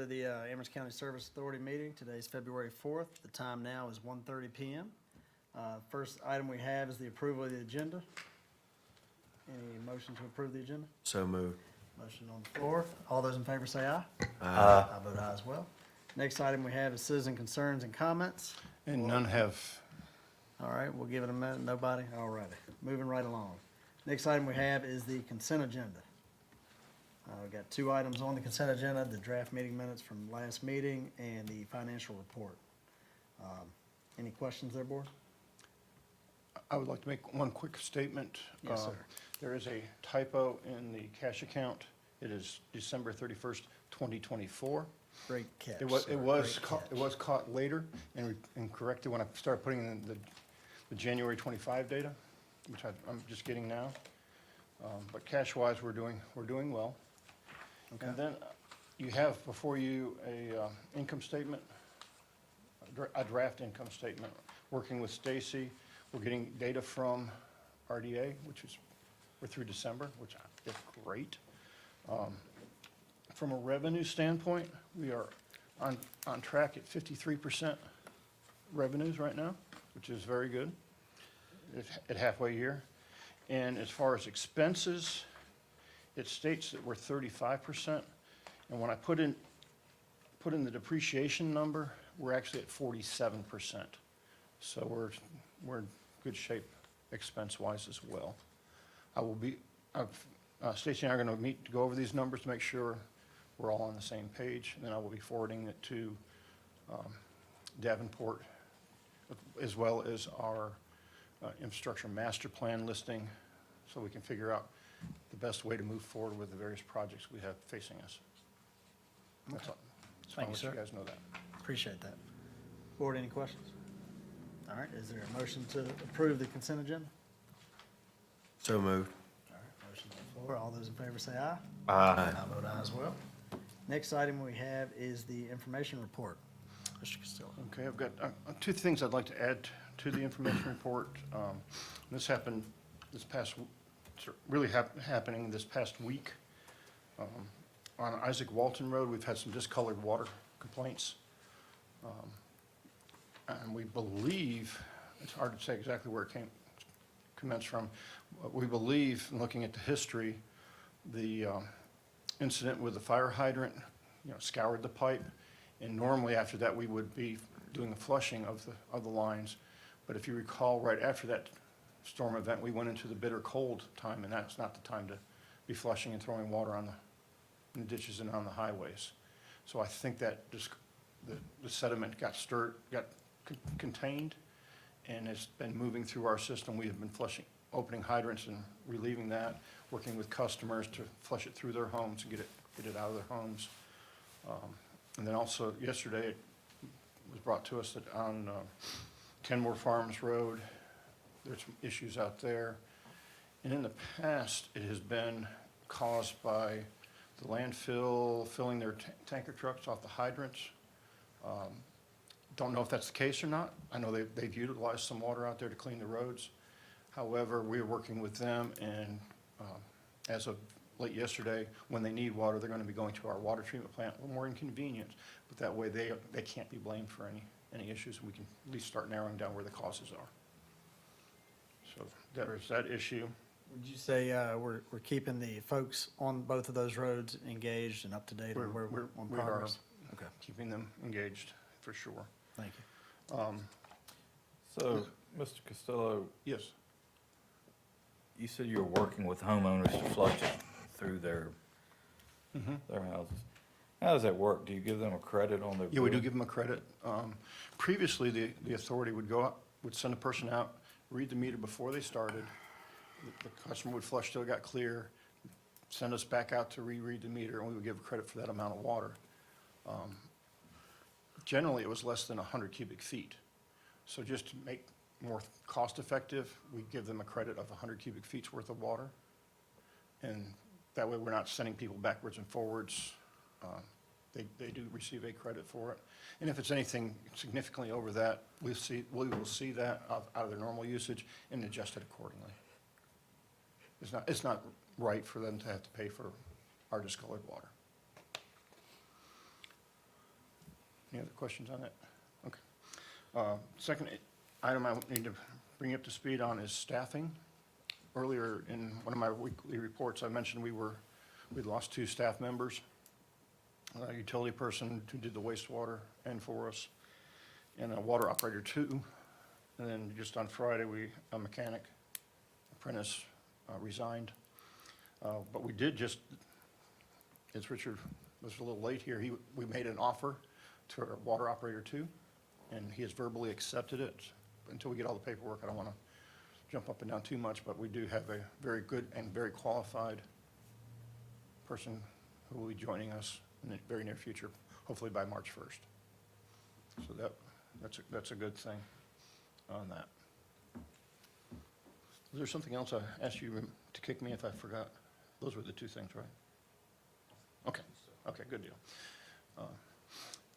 to the Amherst County Service Authority meeting. Today's February 4th. The time now is 1:30 PM. First item we have is the approval of the agenda. Any motion to approve the agenda? So moved. Motion on the floor. All those in favor say aye. Aye. I vote aye as well. Next item we have is citizen concerns and comments. And none have. All right, we'll give it a minute. Nobody? All righty. Moving right along. Next item we have is the consent agenda. We've got two items on the consent agenda, the draft meeting minutes from last meeting and the financial report. Any questions there, board? I would like to make one quick statement. Yes, sir. There is a typo in the cash account. It is December 31st, 2024. Great catch. It was, sir. it was Great caught, it catch. was caught later and corrected when I started putting in the January 25 data, which I'm just getting now. But cash-wise, we're doing well. Okay. And then you have before you a income statement, a draft income statement. Working with Stacy, we're getting data from RDA, we're through December, which is great. From a revenue standpoint, we are on track at 53% revenues right now, which is very good at halfway year. And as far as expenses, it states that we're 35%. And when I put in the depreciation number, we're actually at 47%. So we're in good shape expense-wise as well. Stacy and I are going to meet to go over these numbers to make sure we're all on the same page. And then I will be forwarding it to Davenport, as well as our infrastructure master plan listing, so we can figure out the best way to move forward with the various projects we have facing us. That's all. Just Thank want you, to let sir. you guys know that. Appreciate that. Board, any questions? All right, is there a motion to approve the consent agenda? So moved. All right, motion on the floor. All those in favor say aye. Aye. I vote aye as well. Next item we have is the information report. Mr. Costello. Okay, I've got two things I'd like to add to the information report. This happened this past, really happening this past week. On Isaac Walton Road, we've had some discolored water complaints. And we believe, it's hard to say exactly where it commenced from, but we believe, in looking at the history, the incident with the fire hydrant, scoured the pipe. And normally after that, we would be doing a flushing of the lines. But if you recall, right after that storm event, we went into the bitter cold time, and that's not the time to be flushing and throwing water in the ditches and on the highways. So I think that just the sediment got contained, and it's been moving through our system. We have been flushing, opening hydrants and relieving that, working with customers to flush it through their homes and get it out of their homes. And then also yesterday, it was brought to us that on Kenmore Farms Road, there's some issues out there. And in the past, it has been caused by the landfill filling their tanker trucks off the hydrants. Don't know if that's the case or not. I know they've utilized some water out there to clean the roads. However, we're working with them, and as of late yesterday, when they need water, they're going to be going to our water treatment plant. A little more inconvenient, but that way they can't be blamed for any issues, and we can at least start narrowing down where the causes are. So there's that issue. Would you say we're keeping the folks on both of those roads engaged and up to date on where we're on We are progress? Okay, keeping them engaged, for sure. thank you. So, Mr. Costello, Yes. you said you were working with homeowners to flush it through their houses. How does that work? Do you give them a credit on their bill? Yeah, we do give them a credit. Previously, the authority would go out, would send a person out, read the meter before they started. The customer would flush till it got clear, send us back out to reread the meter, and we would give credit for that amount of water. Generally, it was less than 100 cubic feet. So just to make more cost-effective, we give them a credit of 100 cubic feet's worth of water. And that way, we're not sending people backwards and forwards. They do receive a credit for it. And if it's anything significantly over that, we will see that out of their normal usage and adjust it accordingly. It's not right for them to have to pay for our discolored water. Any other questions on that? Okay. Second item I need to bring you up to speed on is staffing. Earlier in one of my weekly reports, I mentioned we'd lost 2 staff members, a utility person who did the wastewater and for us, and a water operator 2. And then just on Friday, a mechanic apprentice resigned. But we did just, as Richard was a little late here, we made an offer to our water operator 2, and he has verbally accepted it. Until we get all the paperwork, I don't want to jump up and down too much, but we do have a very good and very qualified person who will be joining us in the very near future, hopefully by March 1st. So that's a good thing on that. Is there something else I asked you to kick me if I forgot? Those were the 2 things, right? Okay, good deal.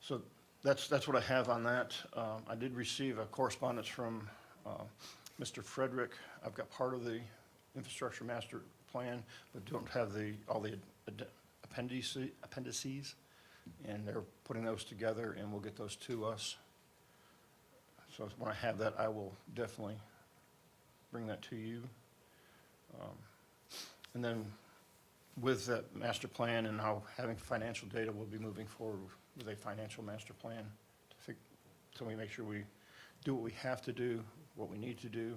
So that's what I have on that. I did receive a correspondence from Mr. Frederick. I've got part of the infrastructure master plan, but don't have all the appendices, and they're putting those together, and we'll get those to us. So when I have that, I will definitely bring that to you. And then with that master plan and how having financial data, we'll be moving forward with a financial master plan so we make sure we do what we have to do, what we need to do,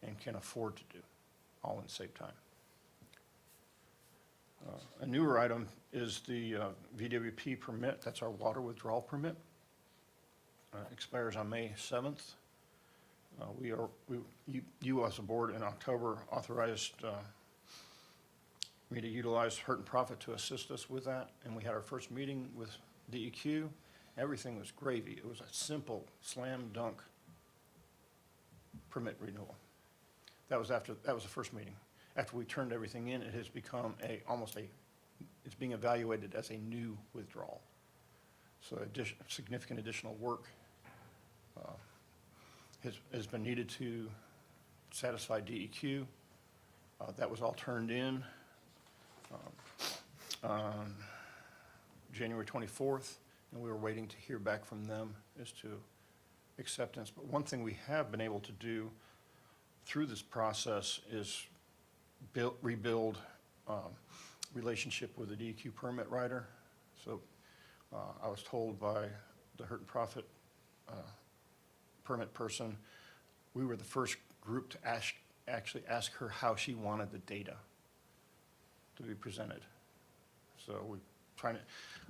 and can afford to do, all in the same time. A newer item is the VWP permit. That's our water withdrawal permit. Expires on May 7th. You as a board in October authorized me to utilize Hurt and Profit to assist us with that, and we had our first meeting with DEQ. Everything was gravy. It was a simple slam dunk permit renewal. That was the first meeting. After we turned everything in, it has become it's being evaluated as a new withdrawal. So significant additional work has been needed to satisfy DEQ. That was all turned in on January 24th, and we were waiting to hear back from them as to acceptance. But one thing we have been able to do through this process is rebuild relationship with the DEQ permit writer. So I was told by the Hurt and Profit permit person, we were the first group to actually ask her how she wanted the data to be presented. So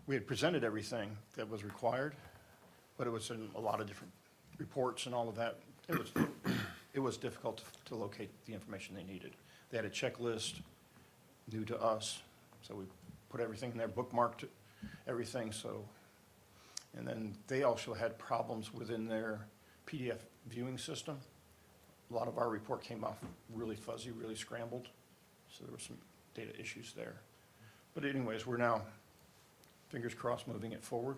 we had presented everything that was required, but it was in a lot of different reports and all of that. It was difficult to locate the information they needed. They had a checklist new to us, so we put everything in there, bookmarked everything. And then they also had problems within their PDF viewing system. A lot of our report came off really fuzzy, really scrambled, so there were some data issues there. But anyways, we're now, fingers crossed, moving it forward.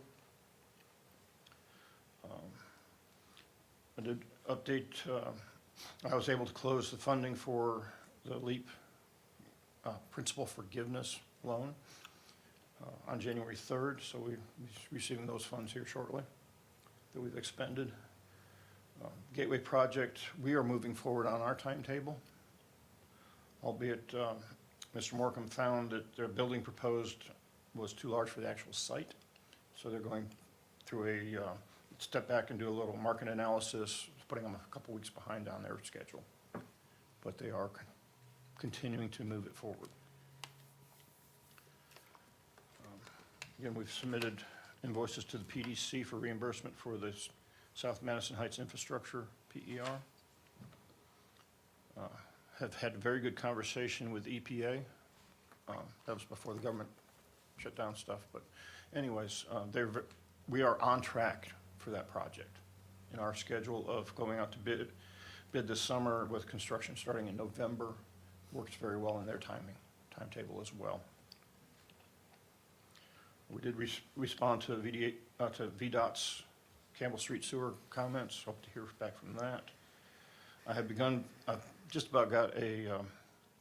I did update, I was able to close the funding for the LEAP principal forgiveness loan on January 3rd, so we're receiving those funds here shortly that we've expended. Gateway project, we are moving forward on our timetable, albeit Mr. Morcom found that their building proposed was too large for the actual site, so they're going through a step back and do a little market analysis, putting them a couple weeks behind on their schedule, but they are continuing to move it forward. Again, we've submitted invoices to the PDC for reimbursement for this South Madison Heights Infrastructure, PER. Have had a very good conversation with EPA. That was before the government shut down stuff, but anyways, we are on track for that project in our schedule of going out to bid this summer with construction starting in November. Works very well in their timetable as well. We did respond to VDOT's Campbell Street sewer comments. Hope to hear back from that. I have begun, I've just about got a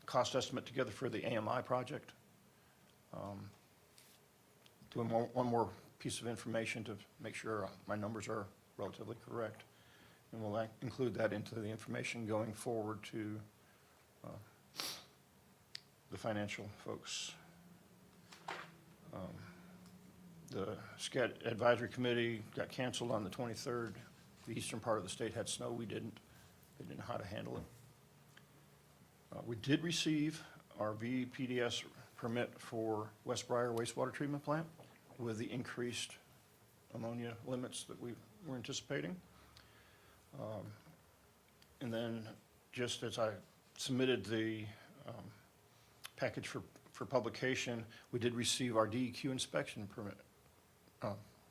cost estimate together for the AMI project. Doing one more piece of information to make sure my numbers are relatively correct. And we'll include that into the information going forward to the financial folks. The SCAD Advisory Committee got canceled on the 23rd. The eastern part of the state had snow, we didn't. They didn't know how to handle it. We did receive our VPDS permit for West Briar wastewater treatment plant with the increased ammonia limits that we were anticipating. And then, just as I submitted the package for publication, we did receive our DEQ inspection permit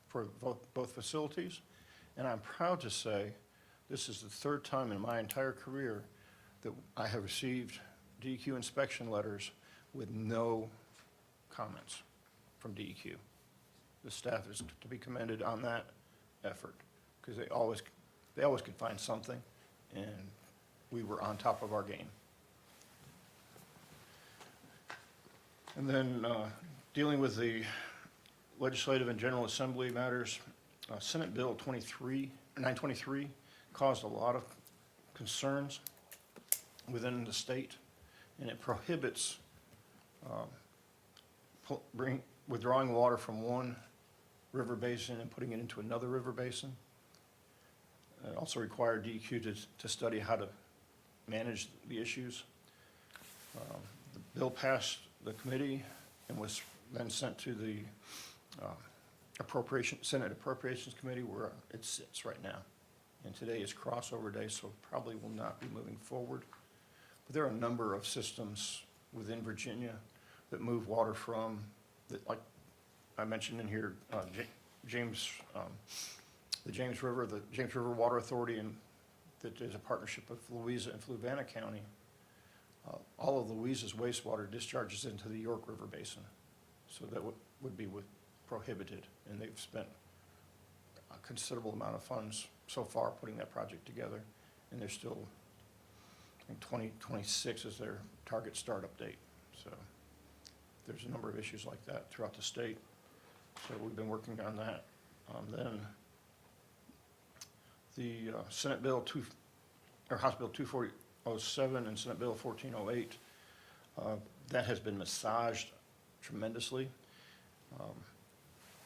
for both facilities. And I'm proud to say, this is the third time in my entire career that I have received DEQ inspection letters with no comments from DEQ. The staff is to be commended on that effort, because they always could find something, and we were on top of our game. And then, dealing with the legislative and general assembly matters, Senate Bill 923 caused a lot of concerns within the state, and it prohibits withdrawing water from one river basin and putting it into another river basin. It also required DEQ to study how to manage the issues. The bill passed the committee and was then sent to the Senate Appropriations Committee, where it sits right now. And today is crossover day, so probably will not be moving forward. But there are a number of systems within Virginia that move water from, like I mentioned in here, the James River Water Authority, and that is a partnership of Louisa and Fluvanna County. All of Louisa's wastewater discharges into the York River Basin, so that would be prohibited, and they've spent a considerable amount of funds so far putting that project together, and they're still, I think 2026 is their target startup date. So there's a number of issues like that throughout the state, so we've been working on that. Then the Senate Bill House Bill 2407 and Senate Bill 1408, that has been massaged tremendously,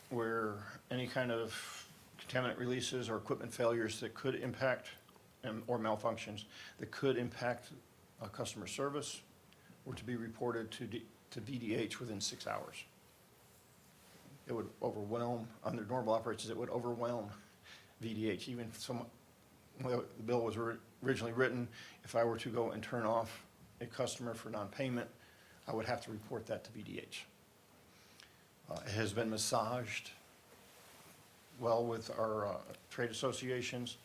where any kind of contaminant releases or equipment failures that could impact, or malfunctions that could impact customer service were to be reported to VDH within 6 hours. It would overwhelm, under normal operations, it would overwhelm VDH. Even when the bill was originally written, if I were to go and turn off a customer for non-payment, I would have to report that to VDH. It has been massaged well with our trade associations,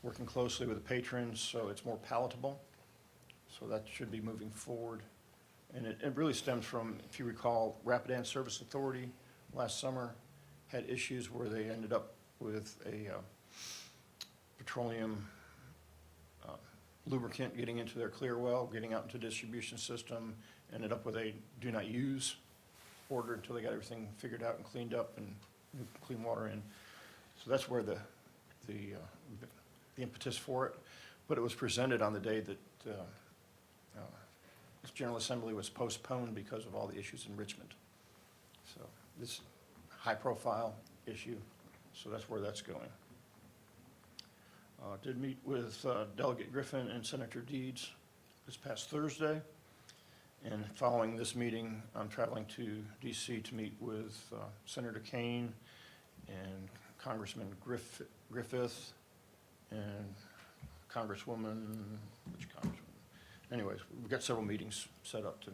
working closely with the patrons, so it's more palatable. So that should be moving forward. And it really stems from, if you recall, Rapidan Service Authority last summer had issues where they ended up with a petroleum lubricant getting into their clear well, getting out into distribution system, ended up with a do not use order until they got everything figured out and cleaned up and clean water in. So that's where the impetus for it. But it was presented on the day that this General Assembly was postponed because of all the issues in Richmond. So this high-profile issue, so that's where that's going. Did meet with Delegate Griffin and Senator Deeds this past Thursday. And following this meeting, I'm traveling to DC to meet with Senator Kane and Congressman Griffith and Congresswoman, which Congresswoman? Anyways, we've got several meetings set up to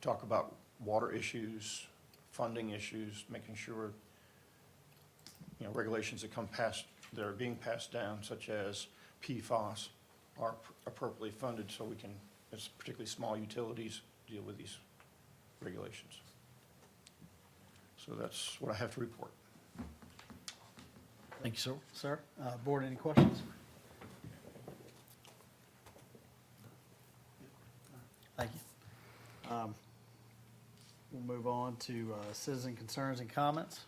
talk about water issues, funding issues, making sure, regulations that are being passed down, such as PFAS, are appropriately funded so we can, as particularly small utilities, deal with these regulations. So that's what I have to report. Thank you, sir. Board, any questions? Thank you. We'll move on to citizen concerns and comments.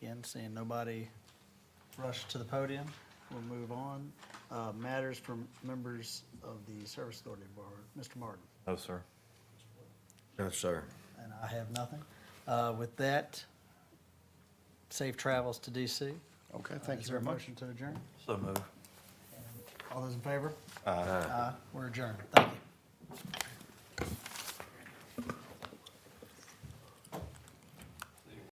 Again, seeing nobody rush to the podium, we'll move on. Matters from members of the Service Authority Board. Mr. Martin? No, sir. No, sir. And I have nothing. With that, safe travels to DC. Okay, thank Is you there a very much. motion to adjourn? So move. All those in favor? Aye. We're adjourned. Thank you.